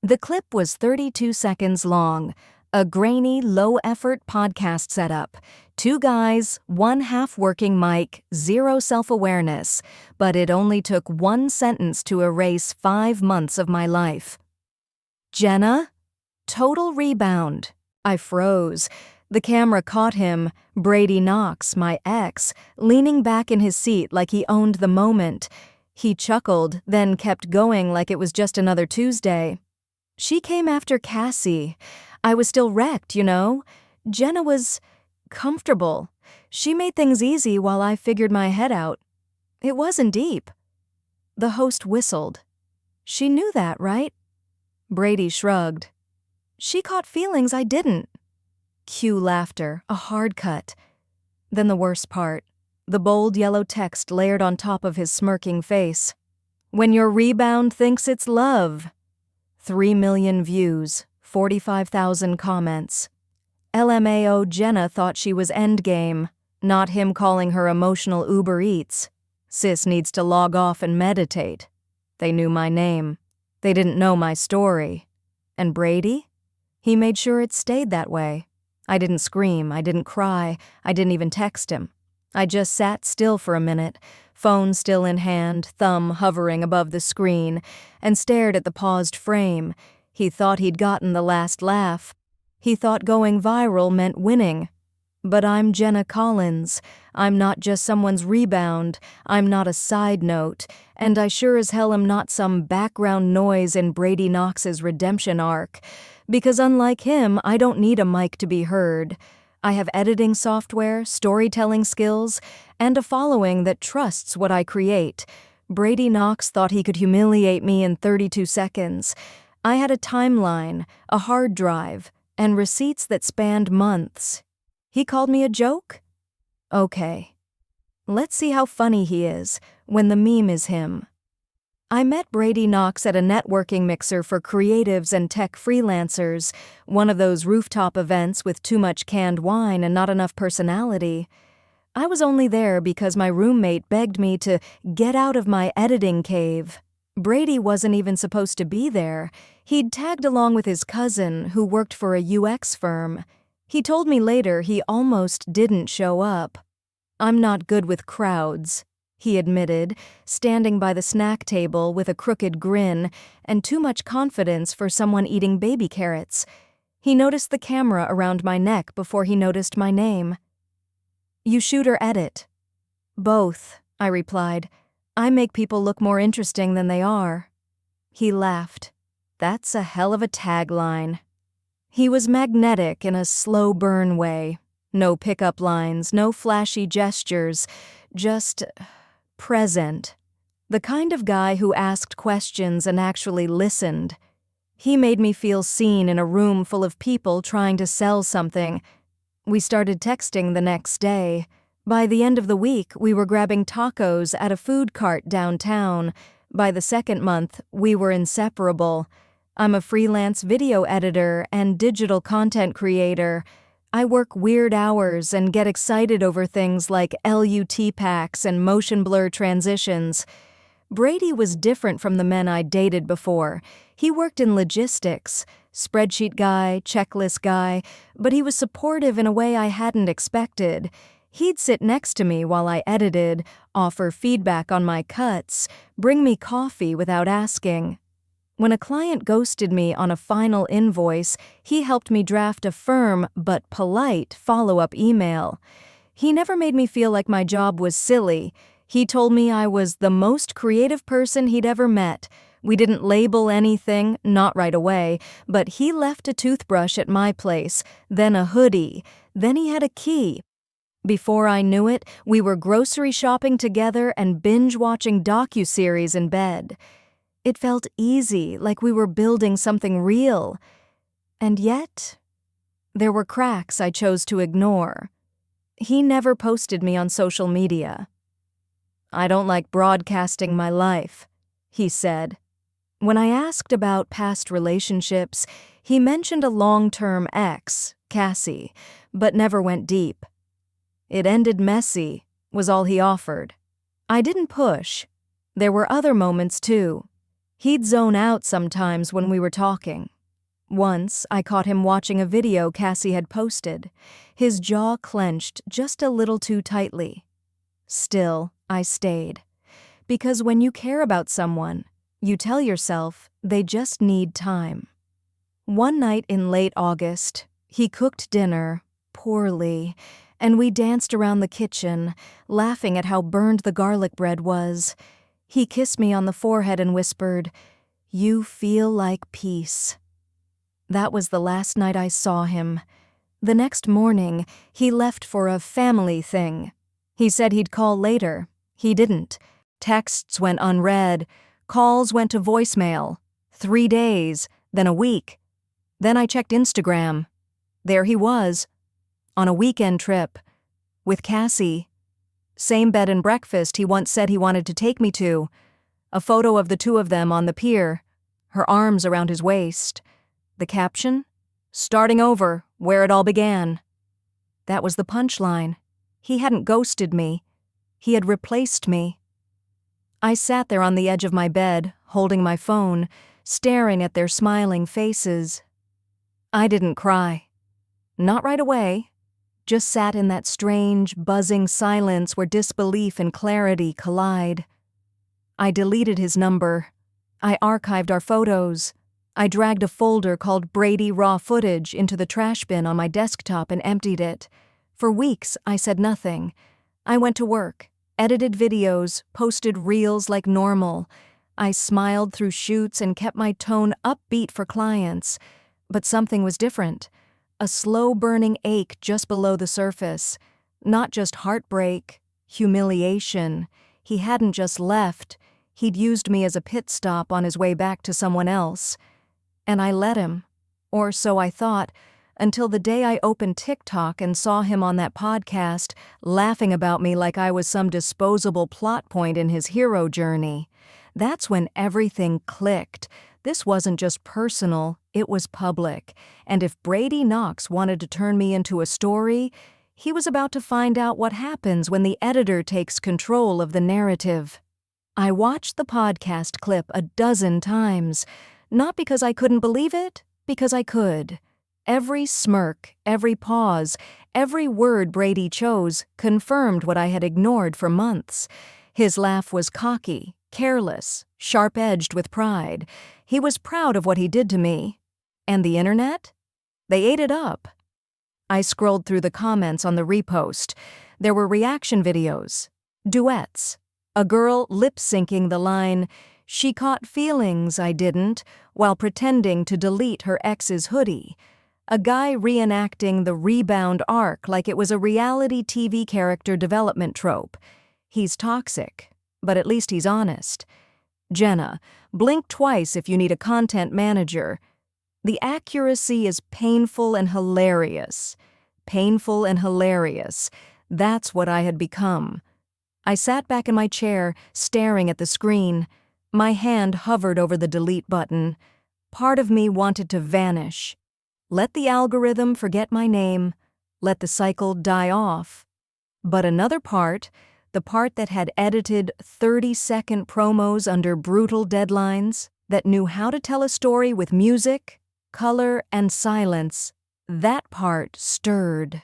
The clip was 32 seconds long, a grainy, low-effort podcast setup. Two guys, one half-working mic, zero self-awareness, but it only took one sentence to erase 5 months of my life. Jenna? Total rebound. I froze. The camera caught him, Brady Knox, my ex, leaning back in his seat like he owned the moment. He chuckled, then kept going like it was just another Tuesday. She came after Cassie. I was still wrecked, you know. Jenna was comfortable. She made things easy while I figured my head out. It wasn't deep. The host whistled. She knew that, right? Brady shrugged. She caught feelings I didn't. Cue laughter, a hard cut. Then the worst part, the bold yellow text layered on top of his smirking face. When your rebound thinks it's love. 3 million views, 45,000 comments. LMAO Jenna thought she was endgame, not him calling her emotional Uber Eats. Sis needs to log off and meditate. They knew my name. They didn't know my story. And Brady? He made sure it stayed that way. I didn't scream, I didn't cry, I didn't even text him. I just sat still for a minute, phone still in hand, thumb hovering above the screen, and stared at the paused frame. He thought he'd gotten the last laugh. He thought going viral meant winning. But I'm Jenna Collins. I'm not just someone's rebound. I'm not a side note. And I sure as hell am not some background noise in Brady Knox's redemption arc. Because unlike him, I don't need a mic to be heard. I have editing software, storytelling skills, and a following that trusts what I create. Brady Knox thought he could humiliate me in 32 seconds. I had a timeline, a hard drive, and receipts that spanned months. He called me a joke? Okay. Let's see how funny he is when the meme is him. I met Brady Knox at a networking mixer for creatives and tech freelancers, one of those rooftop events with too much canned wine and not enough personality. I was only there because my roommate begged me to get out of my editing cave. Brady wasn't even supposed to be there. He'd tagged along with his cousin, who worked for a UX firm. He told me later he almost didn't show up. I'm not good with crowds, he admitted, standing by the snack table with a crooked grin and too much confidence for someone eating baby carrots. He noticed the camera around my neck before he noticed my name. You shoot or edit? Both, I replied. I make people look more interesting than they are. He laughed. That's a hell of a tagline. He was magnetic in a slow burn way. No pickup lines, no flashy gestures, just present. The kind of guy who asked questions and actually listened. He made me feel seen in a room full of people trying to sell something. We started texting the next day. By the end of the week, we were grabbing tacos at a food cart downtown. By the second month, we were inseparable. I'm a freelance video editor and digital content creator. I work weird hours and get excited over things like LUT packs and motion blur transitions. Brady was different from the men I'd dated before. He worked in logistics, spreadsheet guy, checklist guy, but he was supportive in a way I hadn't expected. He'd sit next to me while I edited, offer feedback on my cuts, bring me coffee without asking. When a client ghosted me on a final invoice, he helped me draft a firm but polite follow-up email. He never made me feel like my job was silly. He told me I was the most creative person he'd ever met. We didn't label anything, not right away, but he left a toothbrush at my place, then a hoodie, then he had a key. Before I knew it, we were grocery shopping together and binge-watching docuseries in bed. It felt easy, like we were building something real. And yet, there were cracks I chose to ignore. He never posted me on social media. I don't like broadcasting my life, he said. When I asked about past relationships, he mentioned a long-term ex, Cassie, but never went deep. It ended messy, was all he offered. I didn't push. There were other moments, too. He'd zone out sometimes when we were talking. Once, I caught him watching a video Cassie had posted. His jaw clenched just a little too tightly. Still, I stayed. Because when you care about someone, you tell yourself they just need time. One night in late August, he cooked dinner, poorly, and we danced around the kitchen, laughing at how burned the garlic bread was. He kissed me on the forehead and whispered, "You feel like peace." That was the last night I saw him. The next morning, he left for a family thing. He said he'd call later. He didn't. Texts went unread. Calls went to voicemail. 3 days, then a week. Then I checked Instagram. There he was, on a weekend trip, with Cassie. Same bed and breakfast he once said he wanted to take me to. A photo of the two of them on the pier, her arms around his waist. The caption? "Starting over, where it all began." That was the punchline. He hadn't ghosted me. He had replaced me. I sat there on the edge of my bed, holding my phone, staring at their smiling faces. I didn't cry. Not right away. Just sat in that strange, buzzing silence where disbelief and clarity collide. I deleted his number. I archived our photos. I dragged a folder called Brady Raw Footage into the trash bin on my desktop and emptied it. For weeks, I said nothing. I went to work, edited videos, posted reels like normal. I smiled through shoots and kept my tone upbeat for clients. But something was different. A slow-burning ache just below the surface. Not just heartbreak, humiliation. He hadn't just left. He'd used me as a pit stop on his way back to someone else. And I let him. Or so I thought, until the day I opened TikTok and saw him on that podcast, laughing about me like I was some disposable plot point in his hero journey. That's when everything clicked. This wasn't just personal, it was public. And if Brady Knox wanted to turn me into a story, he was about to find out what happens when the editor takes control of the narrative. I watched the podcast clip a dozen times, not because I couldn't believe it, because I could. Every smirk, every pause, every word Brady chose confirmed what I had ignored for months. His laugh was cocky, careless, sharp-edged with pride. He was proud of what he did to me. And the internet? They ate it up. I scrolled through the comments on the repost. There were reaction videos, duets, a girl lip-syncing the line, "She caught feelings, I didn't," while pretending to delete her ex's hoodie. A guy reenacting the rebound arc like it was a reality TV character development trope. He's toxic, but at least he's honest. Jenna, blink twice if you need a content manager. The accuracy is painful and hilarious. Painful and hilarious. That's what I had become. I sat back in my chair, staring at the screen. My hand hovered over the delete button. Part of me wanted to vanish. Let the algorithm forget my name. Let the cycle die off. But another part, the part that had edited 30-second promos under brutal deadlines, that knew how to tell a story with music, color, and silence, that part stirred.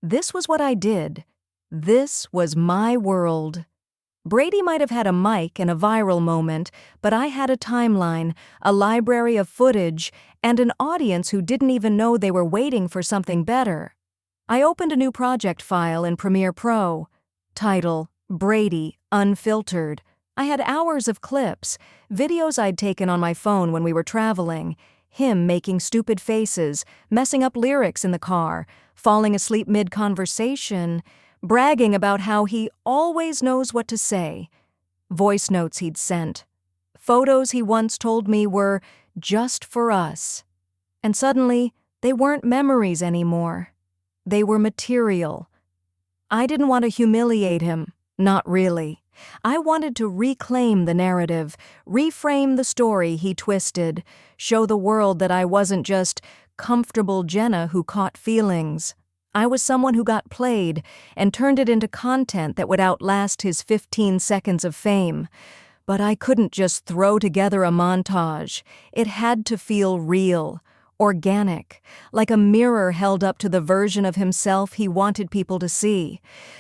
This was what I did. This was my world. Brady might have had a mic and a viral moment, but I had a timeline, a library of footage, and an audience who didn't even know they were waiting for something better. I opened a new project file in Premiere Pro. Title, Brady, Unfiltered. I had hours of clips, videos I'd taken on my phone when we were traveling, him making stupid faces, messing up lyrics in the car, falling asleep mid-conversation, bragging about how he always knows what to say, voice notes he'd sent, photos he once told me were just for us. And suddenly, they weren't memories anymore. They were material. I didn't want to humiliate him, not really. I wanted to reclaim the narrative, reframe the story he twisted, show the world that I wasn't just comfortable Jenna who caught feelings. I was someone who got played and turned it into content that would outlast his 15 seconds of fame. But I couldn't just throw together a montage. It had to feel real, organic, like a mirror held up to the version of himself he wanted people to see.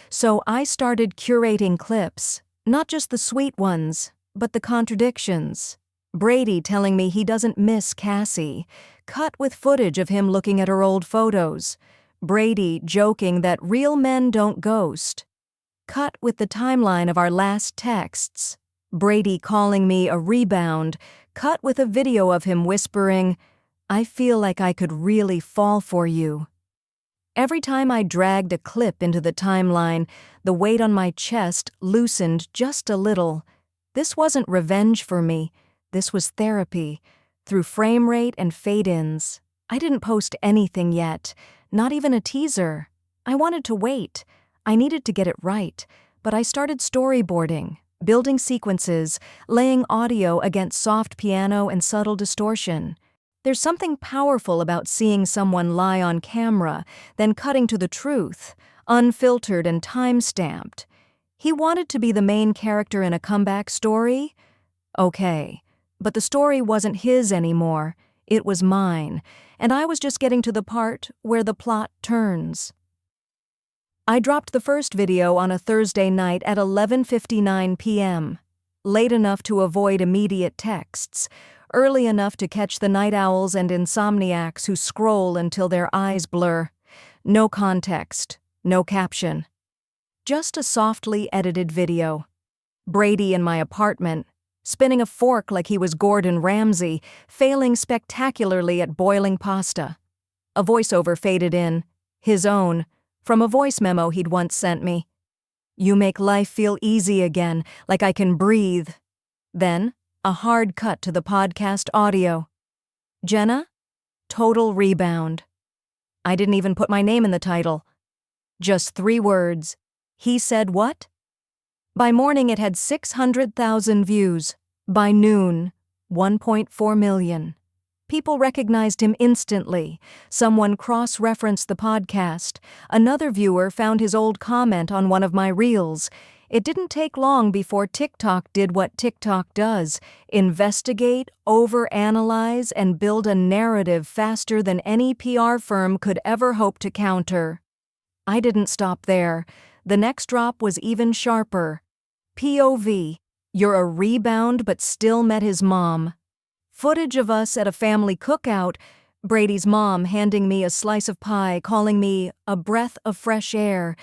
So I started curating clips, not just the sweet ones, but the contradictions. Brady telling me he doesn't miss Cassie, cut with footage of him looking at her old photos. Brady joking that real men don't ghost, cut with the timeline of our last texts. Brady calling me a rebound, cut with a video of him whispering, "I feel like I could really fall for you." Every time I dragged a clip into the timeline, the weight on my chest loosened just a little. This wasn't revenge for me. This was therapy, through frame rate and fade-ins. I didn't post anything yet, not even a teaser. I wanted to wait. I needed to get it right, but I started storyboarding, building sequences, laying audio against soft piano and subtle distortion. There's something powerful about seeing someone lie on camera, then cutting to the truth, unfiltered and time-stamped. He wanted to be the main character in a comeback story? Okay. But the story wasn't his anymore, it was mine, and I was just getting to the part where the plot turns. I dropped the first video on a Thursday night at 11:59 p.m., late enough to avoid immediate texts, early enough to catch the night owls and insomniacs who scroll until their eyes blur. No context, no caption. Just a softly edited video. Brady in my apartment, spinning a fork like he was Gordon Ramsay, failing spectacularly at boiling pasta. A voiceover faded in, his own, from a voice memo he'd once sent me. "You make life feel easy again, like I can breathe." Then, a hard cut to the podcast audio. "Jenna? Total rebound." I didn't even put my name in the title. Just 3 words. He said what? By morning it had 600,000 views. By noon, 1.4 million. People recognized him instantly. Someone cross-referenced the podcast. Another viewer found his old comment on one of my reels. It didn't take long before TikTok did what TikTok does: investigate, overanalyze, and build a narrative faster than any PR firm could ever hope to counter. I didn't stop there. The next drop was even sharper. POV, "You're a rebound but still met his mom." Footage of us at a family cookout, Brady's mom handing me a slice of pie, calling me a breath of fresh air,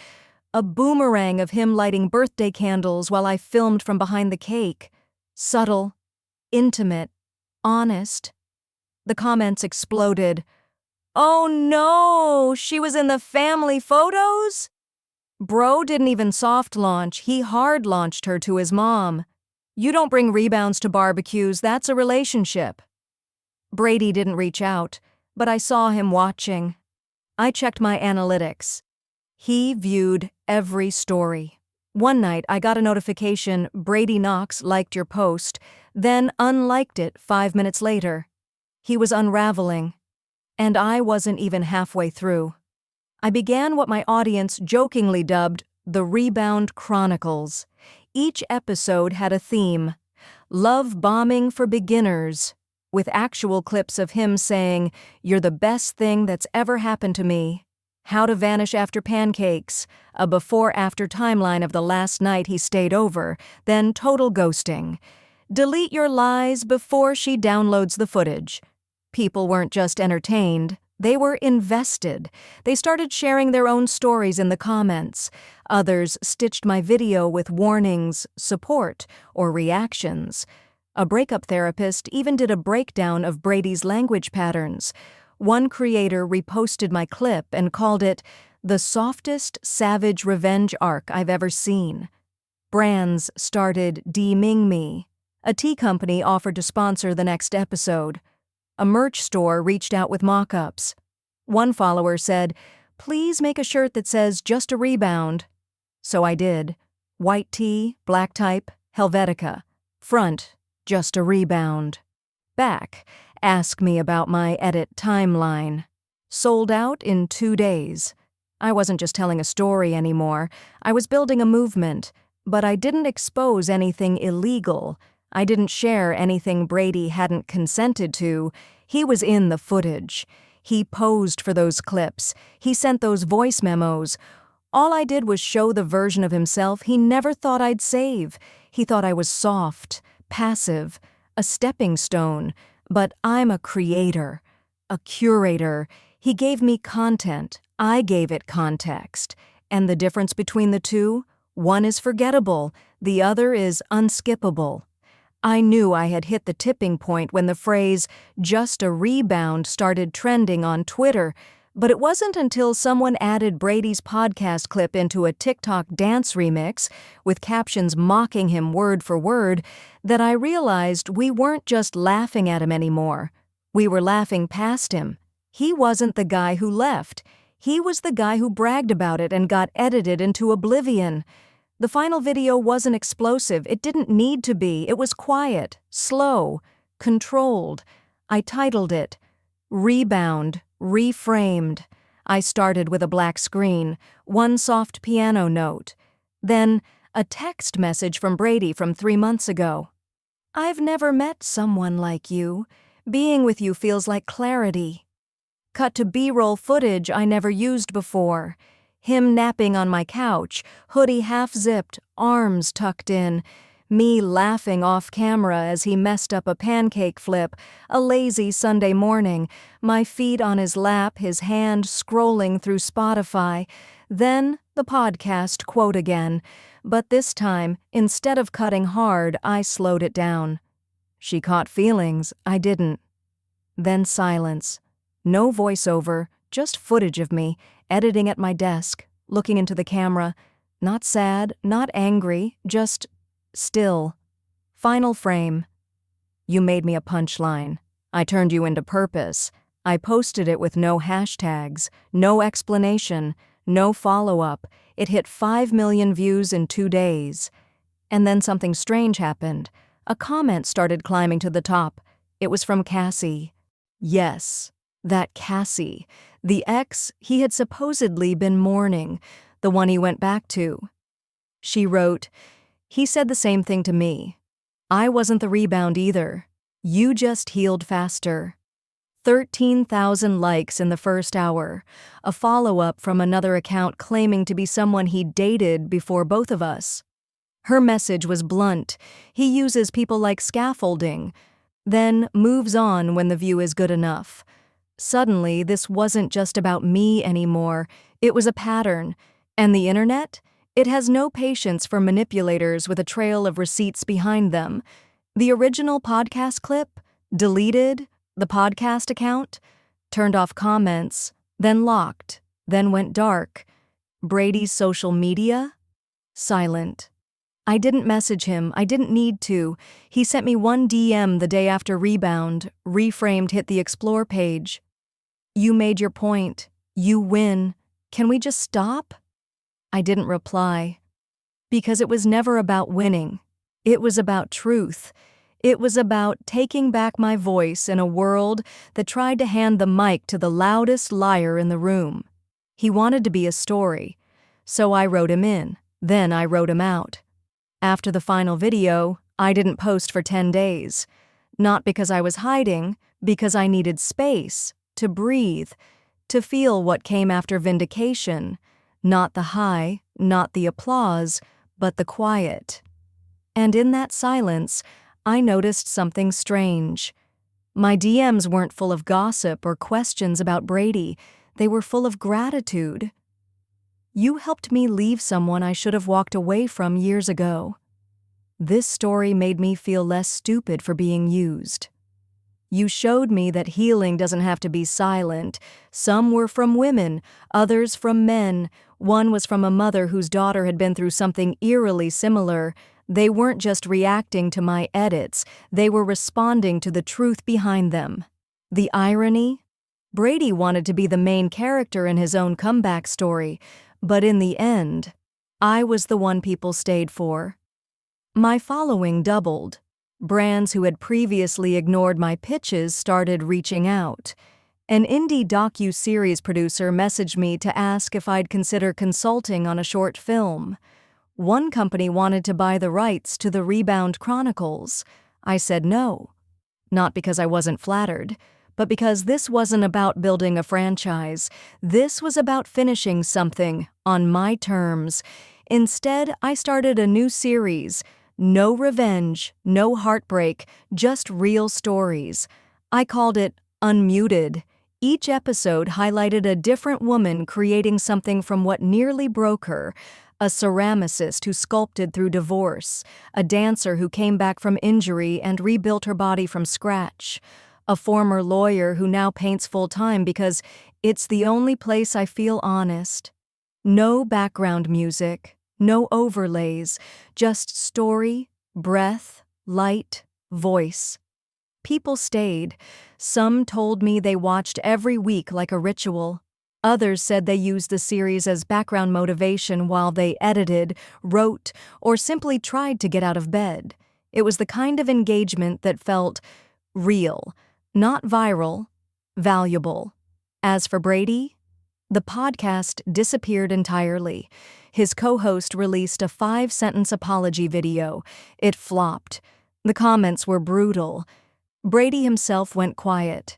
a boomerang of him lighting birthday candles while I filmed from behind the cake. Subtle, intimate, honest. The comments exploded. "Oh no, she was in the family photos?" Bro didn't even soft launch, he hard launched her to his mom. "You don't bring rebounds to barbecues, that's a relationship." Brady didn't reach out, but I saw him watching. I checked my analytics. He viewed every story. One night I got a notification, "Brady Knox liked your post," then unliked it 5 minutes later. He was unraveling. And I wasn't even halfway through. I began what my audience jokingly dubbed the Rebound Chronicles. Each episode had a theme: love bombing for beginners, with actual clips of him saying, "You're the best thing that's ever happened to me." How to vanish after pancakes, a before-after timeline of the last night he stayed over, then total ghosting. Delete your lies before she downloads the footage. People weren't just entertained, they were invested. They started sharing their own stories in the comments. Others stitched my video with warnings, support, or reactions. A breakup therapist even did a breakdown of Brady's language patterns. One creator reposted my clip and called it the softest savage revenge arc I've ever seen. Brands started DMing me. A tea company offered to sponsor the next episode. A merch store reached out with mock-ups. One follower said, "Please make a shirt that says just a rebound." So I did. White tee, black type, Helvetica. Front, just a rebound. Back, ask me about my edit timeline. Sold out in 2 days. I wasn't just telling a story anymore. I was building a movement, but I didn't expose anything illegal. I didn't share anything Brady hadn't consented to. He was in the footage. He posed for those clips. He sent those voice memos. All I did was show the version of himself he never thought I'd save. He thought I was soft, passive, a stepping stone. But I'm a creator, a curator. He gave me content. I gave it context. And the difference between the two? One is forgettable. The other is unskippable. I knew I had hit the tipping point when the phrase, "just a rebound," started trending on Twitter, but it wasn't until someone added Brady's podcast clip into a TikTok dance remix, with captions mocking him word for word, that I realized we weren't just laughing at him anymore. We were laughing past him. He wasn't the guy who left. He was the guy who bragged about it and got edited into oblivion. The final video wasn't explosive. It didn't need to be. It was quiet, slow, controlled. I titled it, Rebound, Reframed. I started with a black screen, one soft piano note. Then, a text message from Brady from 3 months ago. "I've never met someone like you. Being with you feels like clarity." Cut to B-roll footage I never used before. Him napping on my couch, hoodie half-zipped, arms tucked in. Me laughing off camera as he messed up a pancake flip, a lazy Sunday morning, my feet on his lap, his hand scrolling through Spotify. Then the podcast quote again, but this time, instead of cutting hard, I slowed it down. She caught feelings, I didn't. Then silence. No voiceover, just footage of me, editing at my desk, looking into the camera. Not sad, not angry, just still. Final frame. You made me a punchline. I turned you into purpose. I posted it with no hashtags, no explanation, no follow-up. It hit 5 million views in 2 days. And then something strange happened. A comment started climbing to the top. It was from Cassie. Yes, that Cassie. The ex he had supposedly been mourning, the one he went back to. She wrote, "He said the same thing to me. I wasn't the rebound either. You just healed faster." 13,000 likes in the first hour, a follow-up from another account claiming to be someone he dated before both of us. Her message was blunt. He uses people like scaffolding, then moves on when the view is good enough. Suddenly, this wasn't just about me anymore. It was a pattern. And the internet? It has no patience for manipulators with a trail of receipts behind them. The original podcast clip? Deleted? The podcast account? Turned off comments, then locked, then went dark. Brady's social media? Silent. I didn't message him. I didn't need to. He sent me one DM the day after Rebound, Reframed hit the Explore page. "You made your point. You win. Can we just stop?" I didn't reply. Because it was never about winning. It was about truth. It was about taking back my voice in a world that tried to hand the mic to the loudest liar in the room. He wanted to be a story. So I wrote him in. Then I wrote him out. After the final video, I didn't post for 10 days. Not because I was hiding, because I needed space, to breathe, to feel what came after vindication. Not the high, not the applause, but the quiet. And in that silence, I noticed something strange. My DMs weren't full of gossip or questions about Brady. They were full of gratitude. You helped me leave someone I should have walked away from years ago. This story made me feel less stupid for being used. You showed me that healing doesn't have to be silent. Some were from women, others from men. One was from a mother whose daughter had been through something eerily similar. They weren't just reacting to my edits, they were responding to the truth behind them. The irony? Brady wanted to be the main character in his own comeback story, but in the end, I was the one people stayed for. My following doubled. Brands who had previously ignored my pitches started reaching out. An indie docu-series producer messaged me to ask if I'd consider consulting on a short film. One company wanted to buy the rights to the Rebound Chronicles. I said no. Not because I wasn't flattered, but because this wasn't about building a franchise. This was about finishing something on my terms. Instead, I started a new series. No revenge, no heartbreak, just real stories. I called it Unmuted. Each episode highlighted a different woman creating something from what nearly broke her. A ceramicist who sculpted through divorce, a dancer who came back from injury and rebuilt her body from scratch, a former lawyer who now paints full-time because it's the only place I feel honest. No background music, no overlays, just story, breath, light, voice. People stayed. Some told me they watched every week like a ritual. Others said they used the series as background motivation while they edited, wrote, or simply tried to get out of bed. It was the kind of engagement that felt real, not viral, valuable. As for Brady, the podcast disappeared entirely. His co-host released a 5-sentence apology video. It flopped. The comments were brutal. Brady himself went quiet.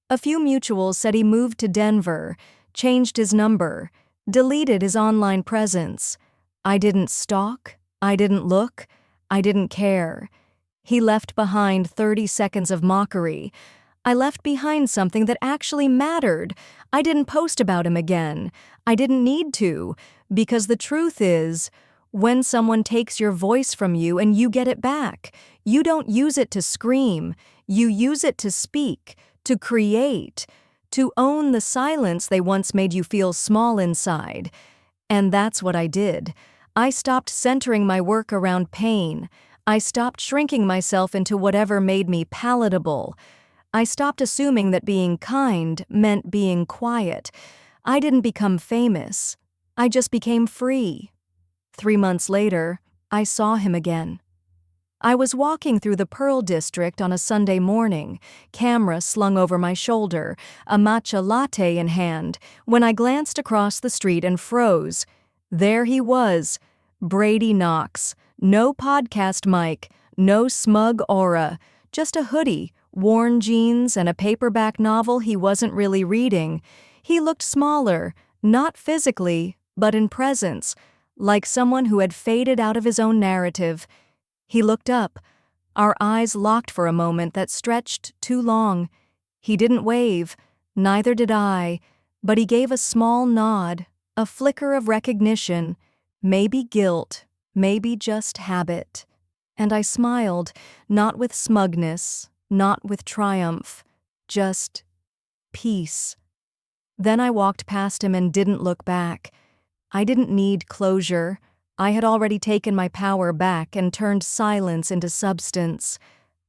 A few mutuals said he moved to Denver, changed his number, deleted his online presence. I didn't stalk, I didn't look, I didn't care. He left behind 30 seconds of mockery. I left behind something that actually mattered. I didn't post about him again. I didn't need to, because the truth is, when someone takes your voice from you and you get it back, you don't use it to scream, you use it to speak, to create, to own the silence they once made you feel small inside. And that's what I did. I stopped centering my work around pain. I stopped shrinking myself into whatever made me palatable. I stopped assuming that being kind meant being quiet. I didn't become famous. I just became free. 3 months later, I saw him again. I was walking through the Pearl District on a Sunday morning, camera slung over my shoulder, a matcha latte in hand, when I glanced across the street and froze. There he was, Brady Knox. No podcast mic, no smug aura, just a hoodie, worn jeans, and a paperback novel he wasn't really reading. He looked smaller, not physically, but in presence, like someone who had faded out of his own narrative. He looked up. Our eyes locked for a moment that stretched too long. He didn't wave, neither did I, but he gave a small nod, a flicker of recognition, maybe guilt, maybe just habit. And I smiled, not with smugness, not with triumph, just peace. Then I walked past him and didn't look back. I didn't need closure. I had already taken my power back and turned silence into substance.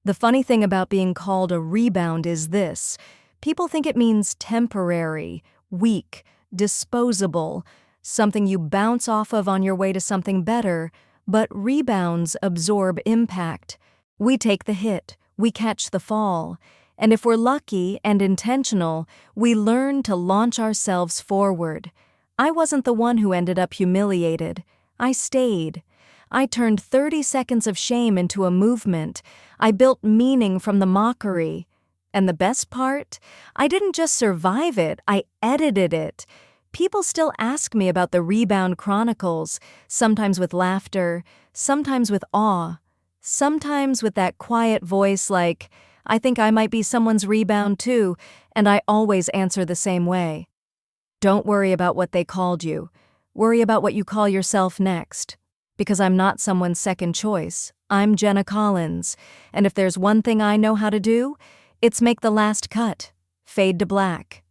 The funny thing about being called a rebound is this. People think it means temporary, weak, disposable, something you bounce off of on your way to something better, but rebounds absorb impact. We take the hit, we catch the fall, and if we're lucky and intentional, we learn to launch ourselves forward. I wasn't the one who ended up humiliated. I stayed. I turned 30 seconds of shame into a movement. I built meaning from the mockery. And the best part? I didn't just survive it, I edited it. People still ask me about the Rebound Chronicles, sometimes with laughter, sometimes with awe, sometimes with that quiet voice like, I think I might be someone's rebound too, and I always answer the same way. Don't worry about what they called you. Worry about what you call yourself next. Because I'm not someone's second choice. I'm Jenna Collins, and if there's one thing I know how to do, it's make the last cut, fade to black.